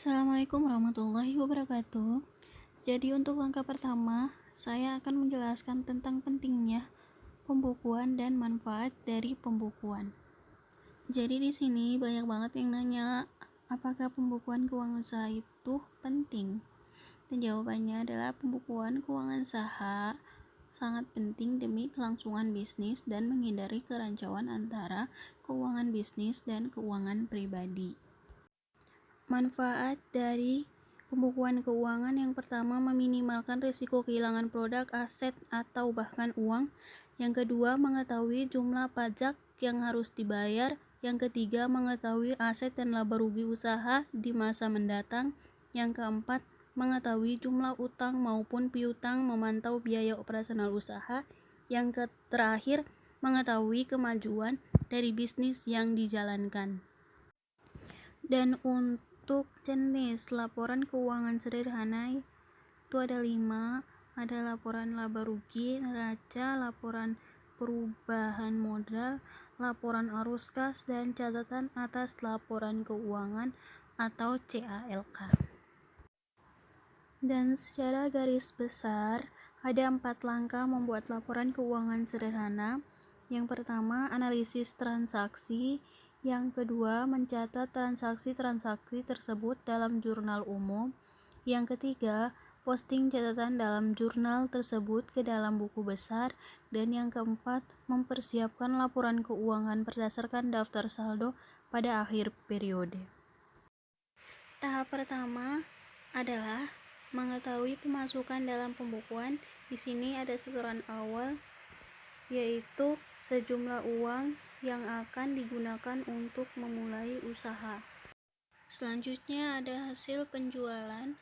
Assalamualaikum warahmatullahi wabarakatuh. Jadi untuk langkah pertama, saya akan menjelaskan tentang pentingnya pembukuan dan manfaat dari pembukuan. Jadi di sini banyak banget yang nanya, apakah pembukuan keuangan usaha itu penting? Dan jawabannya adalah pembukuan keuangan usaha sangat penting demi kelangsungan bisnis dan menghindari kerancauan antara keuangan bisnis dan keuangan pribadi. Manfaat dari pembukuan keuangan yang pertama, meminimalkan risiko kehilangan produk, aset, atau bahkan uang. Yang kedua, mengetahui jumlah pajak yang harus dibayar. Yang ketiga, mengetahui aset dan laba rugi usaha di masa mendatang. Yang keempat, mengetahui jumlah utang maupun piutang, memantau biaya operasional usaha. Yang terakhir, mengetahui kemajuan dari bisnis yang dijalankan. Dan untuk jenis laporan keuangan sederhana itu ada 5, ada laporan laba rugi neraca, laporan perubahan modal, laporan arus kas, dan catatan atas laporan keuangan atau CALK. Dan secara garis besar ada 4 langkah membuat laporan keuangan sederhana. Yang pertama, analisis transaksi. Yang kedua, mencatat transaksi-transaksi tersebut dalam jurnal umum. Yang ketiga, posting catatan dalam jurnal tersebut ke dalam buku besar. Dan yang keempat, mempersiapkan laporan keuangan berdasarkan daftar saldo pada akhir periode. Tahap pertama adalah mengetahui pemasukan dalam pembukuan. Di sini ada setoran awal, yaitu sejumlah uang yang akan digunakan untuk memulai usaha. Selanjutnya ada hasil penjualan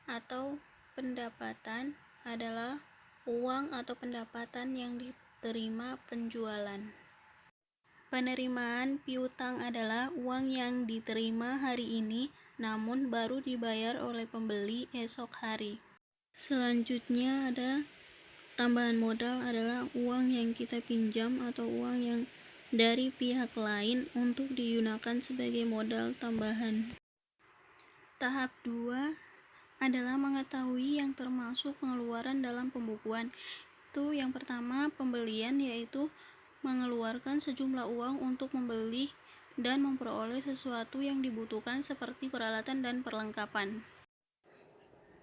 atau pendapatan, adalah uang atau pendapatan yang diterima penjualan. Penerimaan piutang adalah uang yang diterima hari ini namun baru dibayar oleh pembeli esok hari. Selanjutnya ada tambahan modal, adalah uang yang kita pinjam atau uang yang dari pihak lain untuk digunakan sebagai modal tambahan. Tahap 2 adalah mengetahui yang termasuk pengeluaran dalam pembukuan. Itu yang pertama, pembelian, yaitu mengeluarkan sejumlah uang untuk membeli dan memperoleh sesuatu yang dibutuhkan seperti peralatan dan perlengkapan.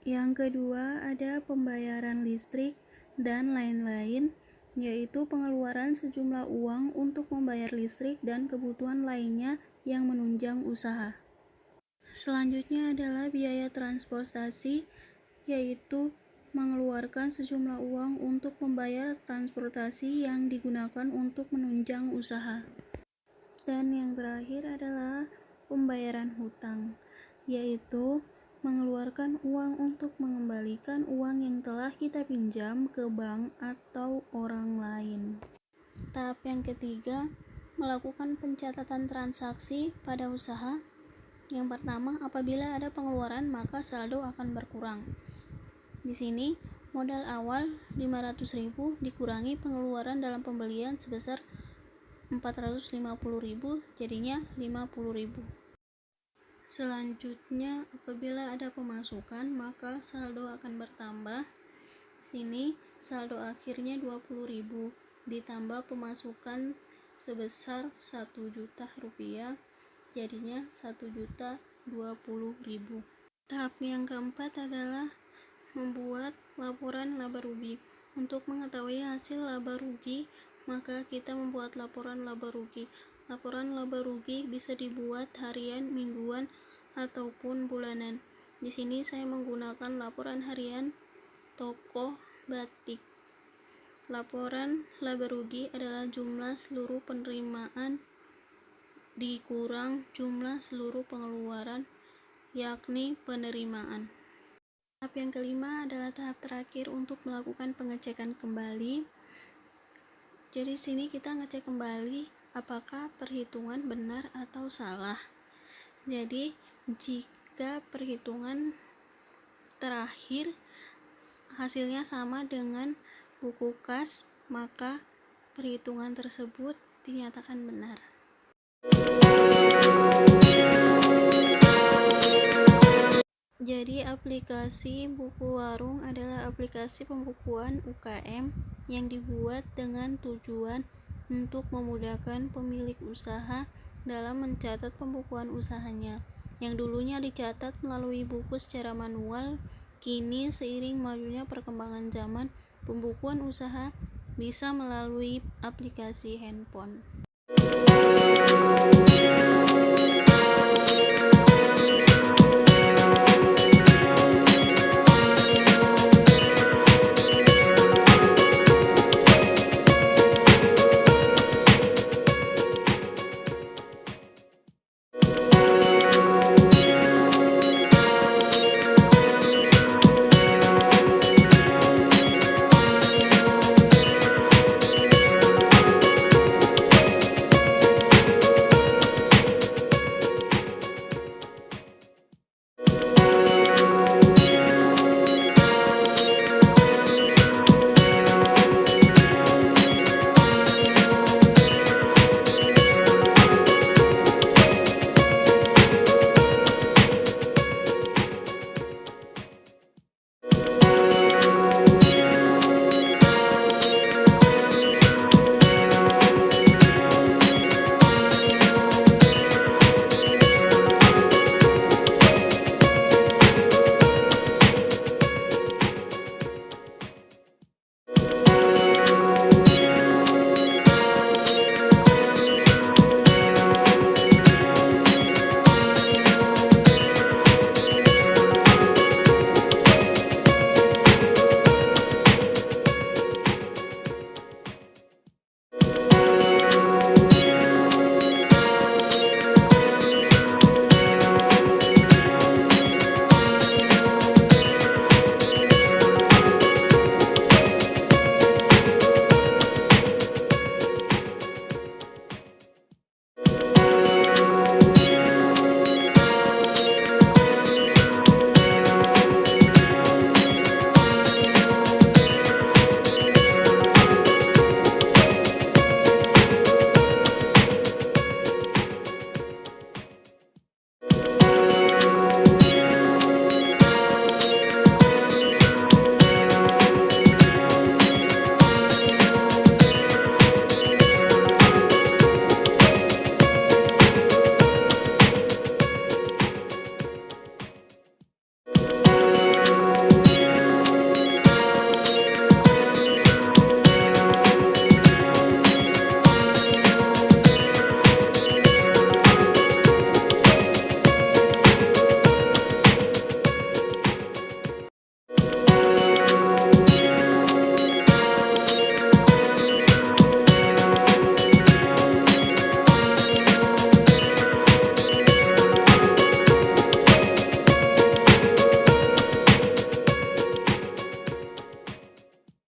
Yang kedua ada pembayaran listrik dan lain-lain, yaitu pengeluaran sejumlah uang untuk membayar listrik dan kebutuhan lainnya yang menunjang usaha. Selanjutnya adalah biaya transportasi, yaitu mengeluarkan sejumlah uang untuk membayar transportasi yang digunakan untuk menunjang usaha. Dan yang terakhir adalah pembayaran hutang, yaitu mengeluarkan uang untuk mengembalikan uang yang telah kita pinjam ke bank atau orang lain. Tahap yang ketiga, melakukan pencatatan transaksi pada usaha. Yang pertama, apabila ada pengeluaran maka saldo akan berkurang. Di sini modal awal 500.000 dikurangi pengeluaran dalam pembelian sebesar 450.000, jadinya 50.000. Selanjutnya, apabila ada pemasukan maka saldo akan bertambah. Sini saldo akhirnya 20.000 ditambah pemasukan sebesar 1 juta rupiah, jadinya 1.020.000. Tahap yang keempat adalah membuat laporan laba rugi. Untuk mengetahui hasil laba rugi, maka kita membuat laporan laba rugi. Laporan laba rugi bisa dibuat harian, mingguan, ataupun bulanan. Di sini saya menggunakan laporan harian toko batik. Laporan laba rugi adalah jumlah seluruh penerimaan dikurang jumlah seluruh pengeluaran, yakni penerimaan. Tahap yang kelima adalah tahap terakhir untuk melakukan pengecekan kembali. Jadi sini kita ngecek kembali apakah perhitungan benar atau salah. Jadi jika perhitungan terakhir hasilnya sama dengan buku kas, maka perhitungan tersebut dinyatakan benar. Aplikasi Buku Warung adalah aplikasi pembukuan UKM yang dibuat dengan tujuan untuk memudahkan pemilik usaha dalam mencatat pembukuan usahanya, yang dulunya dicatat melalui buku secara manual. Kini seiring majunya perkembangan zaman, pembukuan usaha bisa melalui aplikasi handphone.